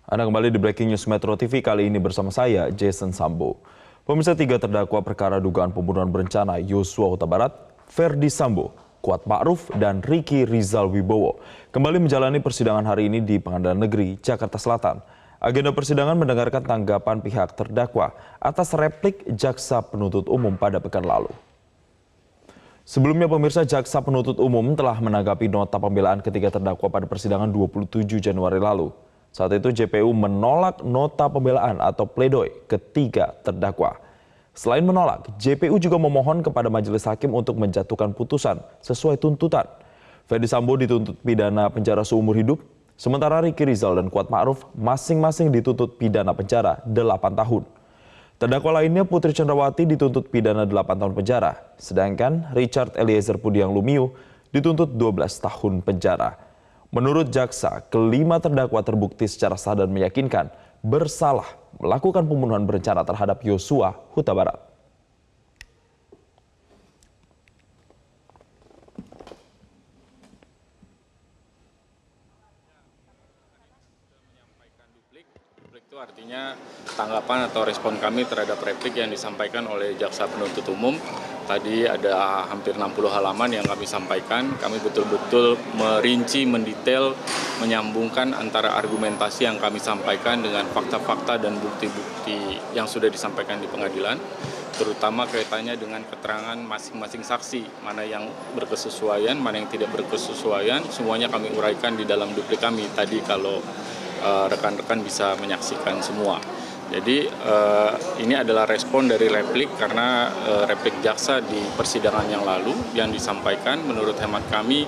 Anda kembali di Breaking News Metro TV, kali ini bersama saya, Jason Sambo. Pemirsa, 3 terdakwa perkara dugaan pembunuhan berencana Yosua Huta Barat, Ferdi Sambo, Kuat Ma'ruf, dan Ricky Rizal Wibowo kembali menjalani persidangan hari ini di Pengadilan Negeri Jakarta Selatan. Agenda persidangan mendengarkan tanggapan pihak terdakwa atas replik jaksa penuntut umum pada pekan lalu. Sebelumnya, pemirsa, jaksa penuntut umum telah menanggapi nota pembelaan ketiga terdakwa pada persidangan 27 Januari lalu. Saat itu JPU menolak nota pembelaan atau pledoi ketiga terdakwa. Selain menolak, JPU juga memohon kepada majelis hakim untuk menjatuhkan putusan sesuai tuntutan. Ferdi Sambo dituntut pidana penjara seumur hidup, sementara Ricky Rizal dan Kuat Ma'ruf masing-masing dituntut pidana penjara 8 tahun. Terdakwa lainnya Putri Chandrawati dituntut pidana 8 tahun penjara, sedangkan Richard Eliezer Pudiang Lumiu dituntut 12 tahun penjara. Menurut jaksa, kelima terdakwa terbukti secara sah dan meyakinkan bersalah melakukan pembunuhan berencana terhadap Yosua Huta Barat. Duplik itu artinya tanggapan atau respon kami terhadap replik yang disampaikan oleh jaksa penuntut umum. Tadi ada hampir 60 halaman yang kami sampaikan. Kami betul-betul merinci, mendetail, menyambungkan antara argumentasi yang kami sampaikan dengan fakta-fakta dan bukti-bukti yang sudah disampaikan di pengadilan, terutama kaitannya dengan keterangan masing-masing saksi, mana yang berkesesuaian, mana yang tidak berkesesuaian, semuanya kami uraikan di dalam duplik kami tadi kalau rekan-rekan bisa menyaksikan semua. Jadi ini adalah respon dari replik karena replik jaksa di persidangan yang lalu yang disampaikan menurut hemat kami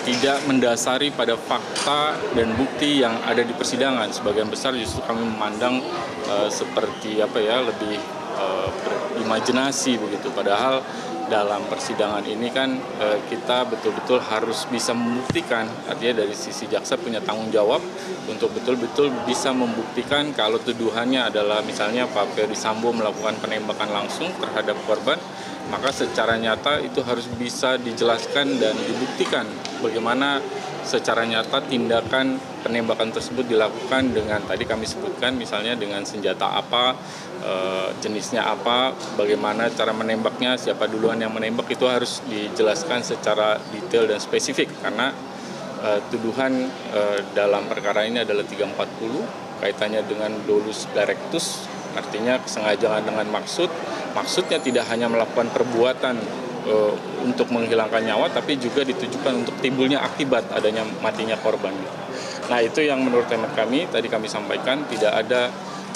tidak mendasari pada fakta dan bukti yang ada di persidangan. Sebagian besar justru kami memandang seperti lebih berimajinasi begitu. Padahal dalam persidangan ini kan kita betul-betul harus bisa membuktikan, artinya dari sisi jaksa punya tanggung jawab untuk betul-betul bisa membuktikan kalau tuduhannya adalah misalnya Pak Ferdi Sambo melakukan penembakan langsung terhadap korban, maka secara nyata itu harus bisa dijelaskan dan dibuktikan bagaimana secara nyata tindakan penembakan tersebut dilakukan dengan tadi kami sebutkan misalnya dengan senjata apa, jenisnya apa, bagaimana cara menembaknya, siapa duluan yang menembak, itu harus dijelaskan secara detail dan spesifik karena tuduhan dalam perkara ini adalah 340 kaitannya dengan dolus directus, artinya kesengajaan dengan maksudnya tidak hanya melakukan perbuatan untuk menghilangkan nyawa, tapi juga ditujukan untuk timbulnya akibat adanya matinya korban. Nah, itu yang menurut hemat kami, tadi kami sampaikan tidak ada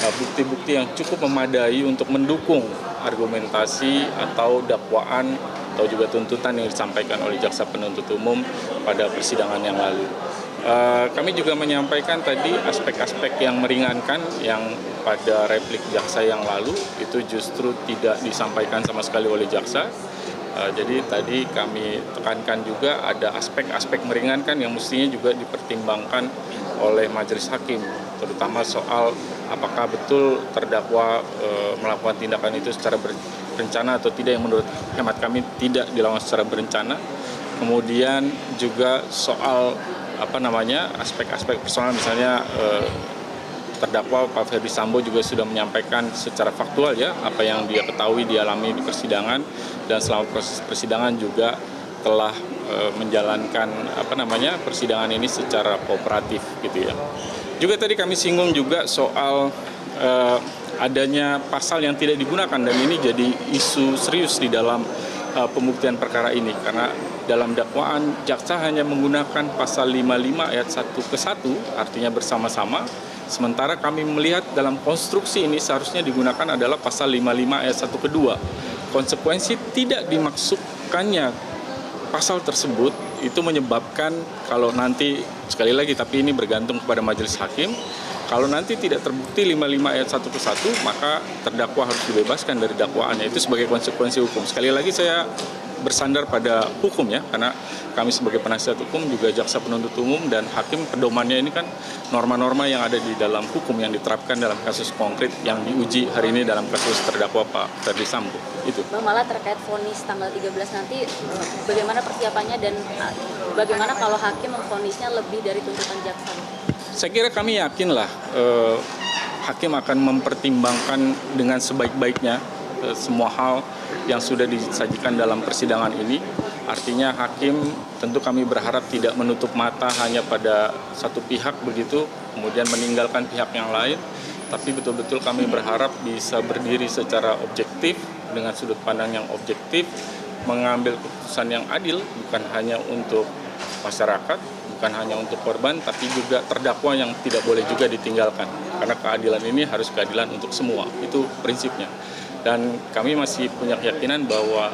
bukti-bukti yang cukup memadai untuk mendukung argumentasi atau dakwaan atau juga tuntutan yang disampaikan oleh jaksa penuntut umum pada persidangan yang lalu. Kami juga menyampaikan tadi aspek-aspek yang meringankan yang pada replik jaksa yang lalu itu justru tidak disampaikan sama sekali oleh jaksa. Jadi tadi kami tekankan juga ada aspek-aspek meringankan yang mestinya juga dipertimbangkan oleh majelis hakim, terutama soal apakah betul terdakwa melakukan tindakan itu secara berencana atau tidak, yang menurut hemat kami tidak dilakukan secara berencana. Kemudian juga soal aspek-aspek personal, misalnya terdakwa Pak Ferdi Sambo juga sudah menyampaikan secara faktual apa yang dia ketahui dialami di persidangan, dan selama proses persidangan juga telah menjalankan persidangan ini secara kooperatif gitu ya. Juga tadi kami singgung juga soal adanya pasal yang tidak digunakan, dan ini jadi isu serius di dalam pembuktian perkara ini karena dalam dakwaan jaksa hanya menggunakan pasal 55 ayat 1 ke 1, artinya bersama-sama. Sementara kami melihat dalam konstruksi ini seharusnya digunakan adalah pasal 55 ayat 1 ke 2. Konsekuensi tidak dimaksudkannya pasal tersebut itu menyebabkan kalau nanti, sekali lagi tapi ini bergantung kepada majelis hakim, kalau nanti tidak terbukti 55 ayat 1 ke 1, maka terdakwa harus dibebaskan dari dakwaannya. Itu sebagai konsekuensi hukum. Sekali lagi saya bersandar pada hukum karena kami sebagai penasihat hukum juga jaksa penuntut umum dan hakim, pedomannya ini kan norma-norma yang ada di dalam hukum yang diterapkan dalam kasus konkret yang diuji hari ini dalam kasus terdakwa Pak Ferdi Sambo. Itu. Bang, malah terkait vonis tanggal 13 nanti bagaimana persiapannya dan bagaimana kalau hakim memvonisnya lebih dari tuntutan jaksa? Saya kira kami yakinlah hakim akan mempertimbangkan dengan sebaik-baiknya semua hal yang sudah disajikan dalam persidangan ini. Artinya hakim tentu kami berharap tidak menutup mata hanya pada satu pihak begitu, kemudian meninggalkan pihak yang lain. Tapi betul-betul kami berharap bisa berdiri secara objektif, dengan sudut pandang yang objektif, mengambil keputusan yang adil, bukan hanya untuk masyarakat, bukan hanya untuk korban, tapi juga terdakwa yang tidak boleh juga ditinggalkan. Karena keadilan ini harus keadilan untuk semua, itu prinsipnya. Dan kami masih punya keyakinan bahwa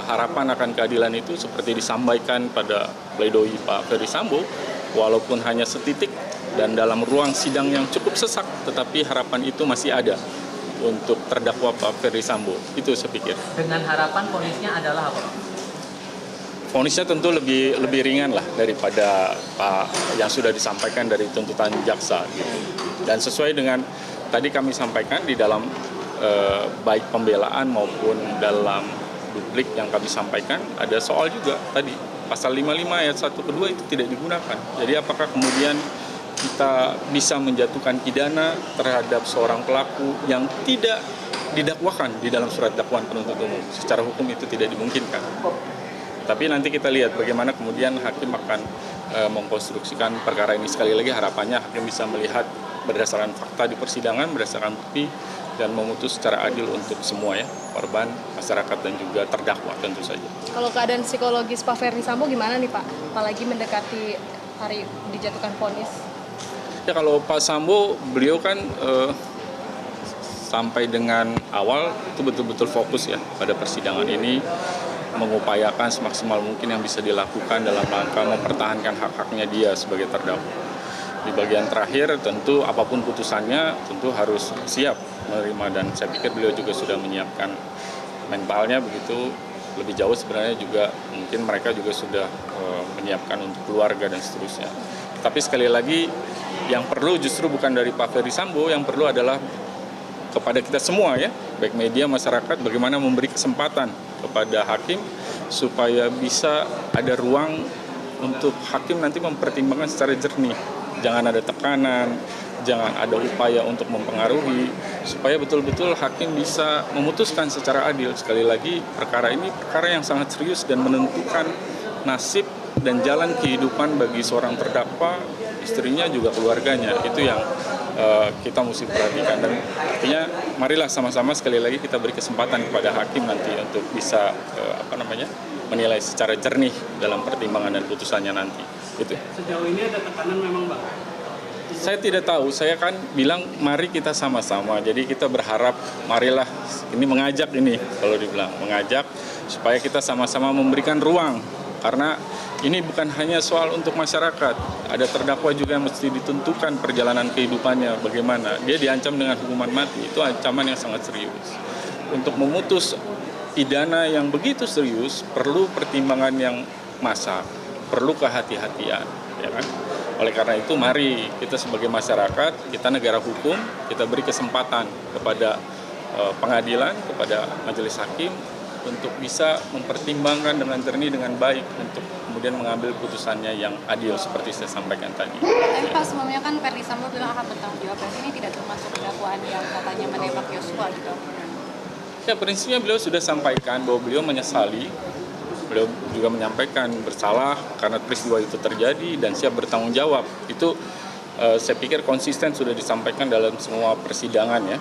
harapan akan keadilan itu seperti disampaikan pada pledoi Pak Ferdi Sambo, walaupun hanya setitik dan dalam ruang sidang yang cukup sesak, tetapi harapan itu masih ada untuk terdakwa Pak Ferdi Sambo. Itu saya pikir. Dengan harapan vonisnya adalah apa? Vonisnya tentu lebih ringan lah daripada yang sudah disampaikan dari tuntutan jaksa. Gitu. Dan sesuai dengan tadi kami sampaikan di dalam baik pembelaan maupun dalam duplik yang kami sampaikan, ada soal juga tadi pasal 55 ayat 1 ke 2 itu tidak digunakan. Jadi apakah kemudian kita bisa menjatuhkan pidana terhadap seorang pelaku yang tidak didakwakan di dalam surat dakwaan penuntut umum? Secara hukum itu tidak dimungkinkan. Tapi nanti kita lihat bagaimana kemudian hakim akan mengkonstruksikan perkara ini. Sekali lagi harapannya hakim bisa melihat berdasarkan fakta di persidangan, berdasarkan bukti, dan memutus secara adil untuk semua ya, korban, masyarakat, dan juga terdakwa tentu saja. Kalau keadaan psikologis Pak Ferdi Sambo gimana nih Pak? Apalagi mendekati hari dijatuhkan vonis. Ya kalau Pak Sambo, beliau kan sampai dengan awal itu betul-betul fokus ya pada persidangan ini, mengupayakan semaksimal mungkin yang bisa dilakukan dalam rangka mempertahankan hak-haknya dia sebagai terdakwa. Di bagian terakhir tentu apapun putusannya tentu harus siap menerima, dan saya pikir beliau juga sudah menyiapkan mentalnya begitu. Lebih jauh sebenarnya juga mungkin mereka juga sudah menyiapkan untuk keluarga dan seterusnya. Tapi sekali lagi yang perlu justru bukan dari Pak Ferdi Sambo, yang perlu adalah kepada kita semua ya, baik media, masyarakat, bagaimana memberi kesempatan kepada hakim supaya bisa ada ruang untuk hakim nanti mempertimbangkan secara jernih. Jangan ada tekanan, jangan ada upaya untuk mempengaruhi, supaya betul-betul hakim bisa memutuskan secara adil. Sekali lagi, perkara ini perkara yang sangat serius dan menentukan nasib dan jalan kehidupan bagi seorang terdakwa, istrinya juga keluarganya. Itu yang kita mesti perhatikan. Dan artinya, marilah sama-sama sekali lagi kita beri kesempatan kepada hakim nanti untuk bisa menilai secara jernih dalam pertimbangan dan putusannya nanti. Gitu. Sejauh ini ada tekanan memang Bang? Saya tidak tahu, saya kan bilang mari kita sama-sama. Jadi kita berharap marilah ini mengajak ini, kalau dibilang mengajak supaya kita sama-sama memberikan ruang. Karena ini bukan hanya soal untuk masyarakat, ada terdakwa juga yang mesti ditentukan perjalanan kehidupannya bagaimana. Dia diancam dengan hukuman mati, itu ancaman yang sangat serius. Untuk memutus pidana yang begitu serius perlu pertimbangan yang masak, perlu kehati-hatian, ya kan? Oleh karena itu mari kita sebagai masyarakat, kita negara hukum, kita beri kesempatan kepada pengadilan, kepada majelis hakim untuk bisa mempertimbangkan dengan jernih, dengan baik, untuk kemudian mengambil putusannya yang adil seperti saya sampaikan tadi. Tapi Pak, sebelumnya kan Ferdi Sambo bilang akan bertanggung jawab, ini tidak termasuk dakwaan yang katanya menembak Yosua gitu. Ya, prinsipnya beliau sudah sampaikan bahwa beliau menyesali. Beliau juga menyampaikan bersalah karena peristiwa itu terjadi dan siap bertanggung jawab. Itu saya pikir konsisten sudah disampaikan dalam semua persidangan ya,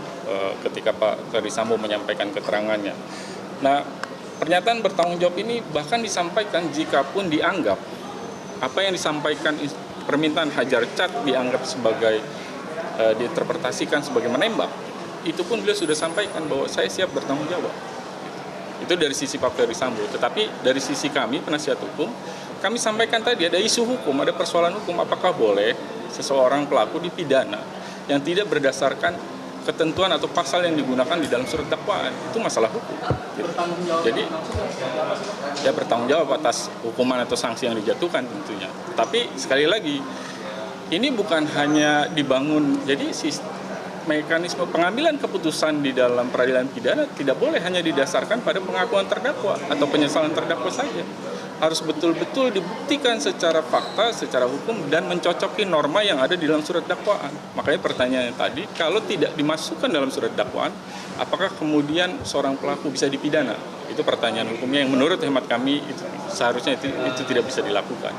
ketika Pak Ferdi Sambo menyampaikan keterangannya. Nah, pernyataan bertanggung jawab ini bahkan disampaikan jikapun dianggap apa yang disampaikan permintaan Hajar Chad dianggap sebagai diinterpretasikan sebagai menembak. Itu pun beliau sudah sampaikan bahwa saya siap bertanggung jawab. Itu dari sisi Pak Ferdi Sambo. Tetapi dari sisi kami, penasihat hukum, kami sampaikan tadi ada isu hukum, ada persoalan hukum. Apakah boleh seseorang pelaku dipidana yang tidak berdasarkan ketentuan atau pasal yang digunakan di dalam surat dakwaan? Itu masalah hukum. Jadi, ya bertanggung jawab atas hukuman atau sanksi yang dijatuhkan tentunya. Tapi sekali lagi, ini bukan hanya dibangun, jadi mekanisme pengambilan keputusan di dalam peradilan pidana tidak boleh hanya didasarkan pada pengakuan terdakwa atau penyesalan terdakwa saja. harus betul-betul dibuktikan secara fakta, secara hukum, dan mencocoki norma yang ada di dalam surat dakwaan. Makanya pertanyaan tadi, kalau tidak dimasukkan dalam surat dakwaan, apakah kemudian seorang pelaku bisa dipidana? Itu pertanyaan hukumnya yang menurut hemat kami itu, seharusnya itu tidak bisa dilakukan.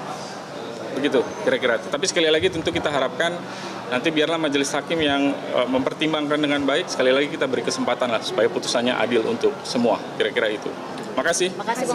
Begitu kira-kira. Tapi sekali lagi tentu kita harapkan nanti biarlah majelis hakim yang mempertimbangkan dengan baik. Sekali lagi kita beri kesempatan lah supaya putusannya adil untuk semua. Kira-kira itu. Makasih. Makasih.